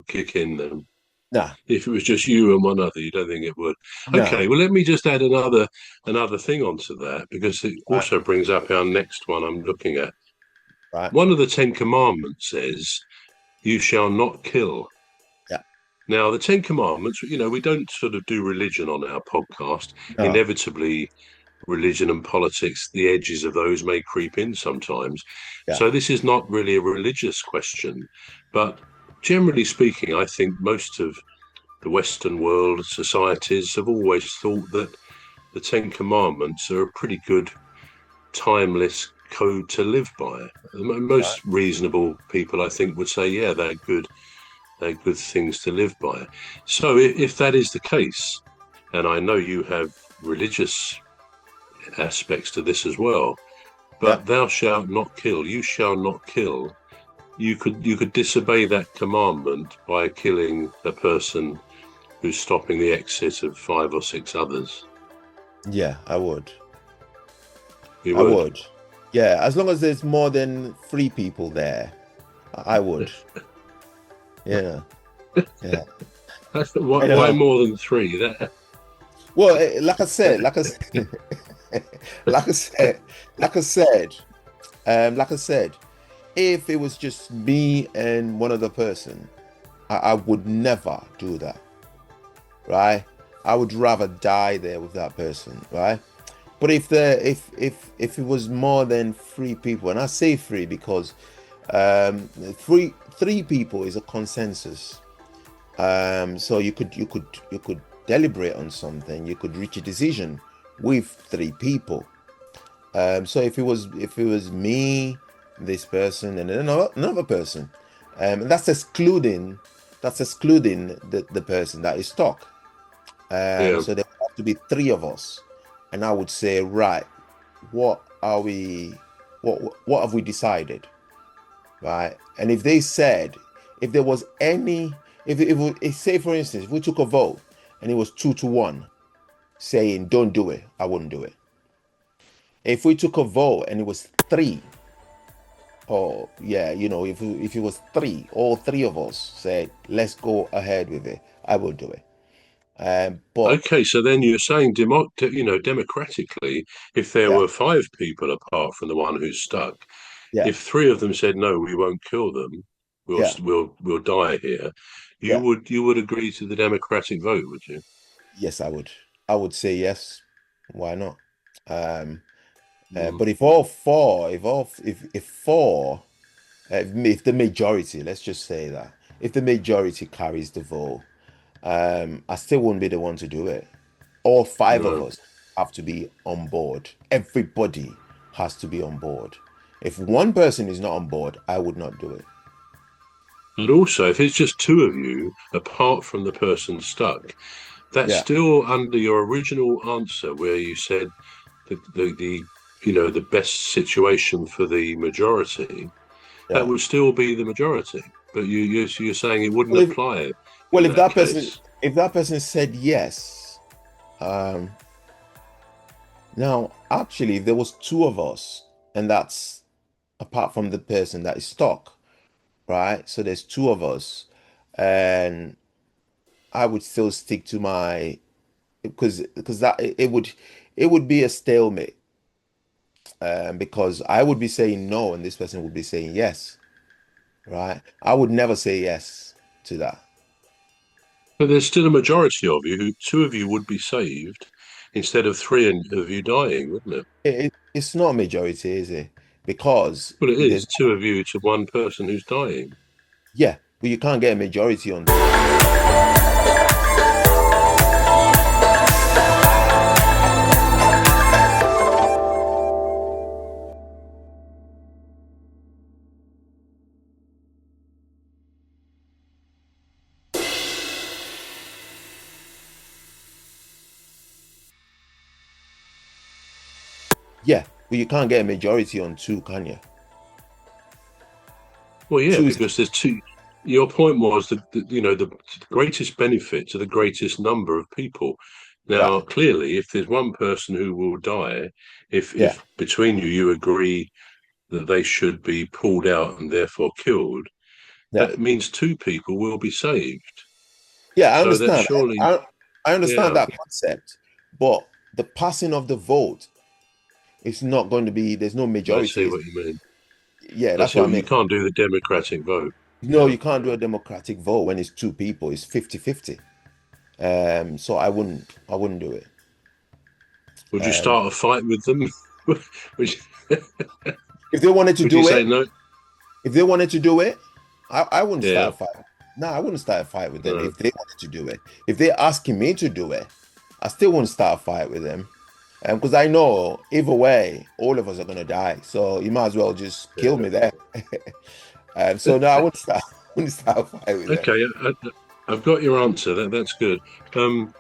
kick in then? Nah, If it was just you and one other, you don't think it would? nah. Okay, well, let me just add another thing onto that because it Right, also brings up our next one I'm looking at. right. One of the Ten Commandments says, "You shall not kill." Yeah. Now, the Ten Commandments, we don't sort of do religion on our podcast. No. Inevitably, religion and politics, the edges of those may creep in sometimes. Yeah. So this is not really a religious question, but generally speaking, I think most of the Western world societies have always thought that the Ten Commandments are a pretty good, timeless code to live by. Right. Most reasonable people, I think, would say, yeah, they're good things to live by. So if that is the case, and I know you have religious aspects to this as well, Yeah. but thou shalt not kill, you shall not kill. You could disobey that commandment by killing a person who's stopping the exit of five or six others. Yeah, I would. You I would. would. Yeah, as long as there's more than three people there, I would. Yeah. Yeah. Why, I why know. more than three? That Well, like I said, like I said, like I said, like I said, if it was just me and one other person, I would never do that, right? I would rather die there with that person, right? But if it was more than three people, and I say three because three people is a consensus. So you could deliberate on something, you could reach a decision with three people. So if it was me, this person, and then another person, and that's excluding the person that is stuck. yeah. So there have to be three of us, and I would say, right, what are we, what have we decided, right? And if they said, if there was any, if say for instance, if we took a vote and it was 2-1, saying don't do it, I wouldn't do it. If we took a vote and it was three, or yeah, if it was three, all three of us said let's go ahead with it, I will do it. But Okay, so then you're saying, democratically, if there yeah, were five people apart from the one who's stuck, yeah, if three of them said no, we won't kill them, yeah, we'll die here, you yeah. would you would agree to the democratic vote, would you? Yes, I would. I would say yes. Why not? Um, Mm. but if all four, if four, if the majority, let's just say that, if the majority carries the vote, I still wouldn't be the one to do it. All five of No. us have to be on board. Everybody has to be on board. If one person is not on board, I would not do it. And also, if it's just two of you, apart from the person stuck, that's Yeah, still under your original answer where you said the best situation for the majority. That yeah. would still be the majority. But you're saying it wouldn't Well, if apply well, in if that that person case. if that person said yes, um, now actually, if there was two of us, and that's apart from the person that is stuck, right? So there's two of us, and I would still stick to my, because that it would be a stalemate, because I would be saying no and this person would be saying yes, right? I would never say yes to that. But there's still a majority of you who two of you would be saved instead of three of you dying, wouldn't it? It's not a majority, is it? Because Well, it there's, is two of you to one person who's dying. yeah, but you can't get a majority on. Yeah, but you can't get a majority on two, can you? Well, yeah, Two is, because there's two. Your point was that the greatest benefit to the greatest number of people. yeah, Now, clearly, if there's one person who will die, yeah, if between you agree that they should be pulled out and therefore killed, Yeah. that means 2 people will be saved. Yeah, I So that understand. surely, I understand yeah, that concept, but the passing of the vote is not going to be, there's no I see majority. what you mean. Yeah, I that's see what I what you mean. can't do the democratic vote. No, Yeah. you can't do a democratic vote when it's two people, it's 50-50. So I wouldn't do it. Would you Um, start a fight with them? would, you, if they wanted to would you do say it, no? if they wanted to do it, I wouldn't Yeah, start a fight. No, I wouldn't start a fight with them no. if they wanted to do it. If they're asking me to do it, I still wouldn't start a fight with them. Because I know either way, all of us are gonna die. So you might as well just kill Yeah. me there. So no, I wouldn't start, wouldn't start a fight with them. Okay, I've got your answer. That's good. Um,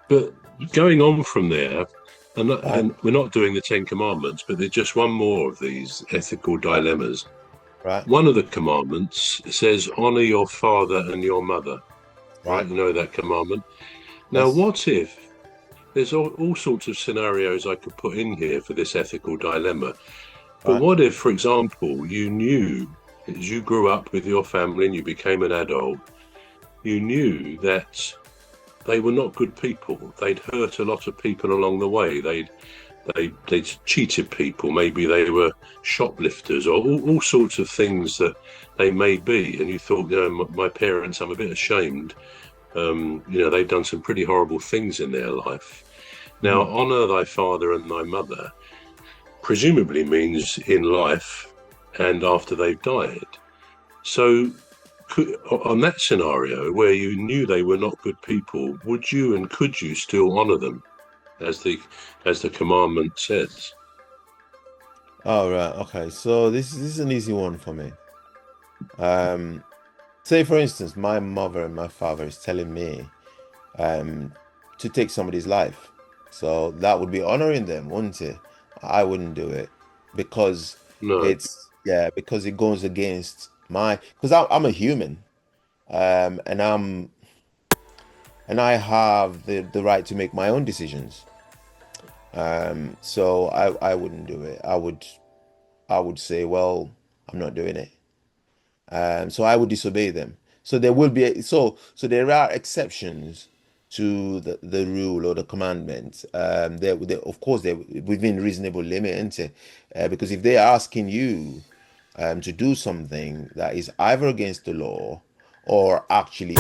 but going on from there, Right, and we're not doing the Ten Commandments, but there's just one more of these ethical right, dilemmas. right, One of the commandments says, "Honor your father and your mother." Right? right. You know that commandment. Now, Yes, what if there's all sorts of scenarios I could put in here for this ethical dilemma? But right. what if, for example, you knew as you grew up with your family and you became an adult, you knew that they were not good people. They'd hurt a lot of people along the way. They'd cheated people. Maybe they were shoplifters or all sorts of things that they may be. And you thought, my parents, I'm a bit ashamed. They've done some pretty horrible things in their life. Now, Mhm. honor thy father and thy mother presumably means in life and after they've died. So, on that scenario where you knew they were not good people, would you and could you still honor them as the commandment says? All right. Okay. So this is an easy one for me. Um, Say for instance, my mother and my father is telling me um to take somebody's life. So that would be honoring them, wouldn't it? I wouldn't do it because No. because it goes against because I'm a human, and I have the right to make my own decisions. So I wouldn't do it. I would say, well, I'm not doing it. So I would disobey them. So there will be so there are exceptions to the rule or the commandment. Of course they're within reasonable limit, isn't it? Because if they're asking you to do something that is either against the law or actually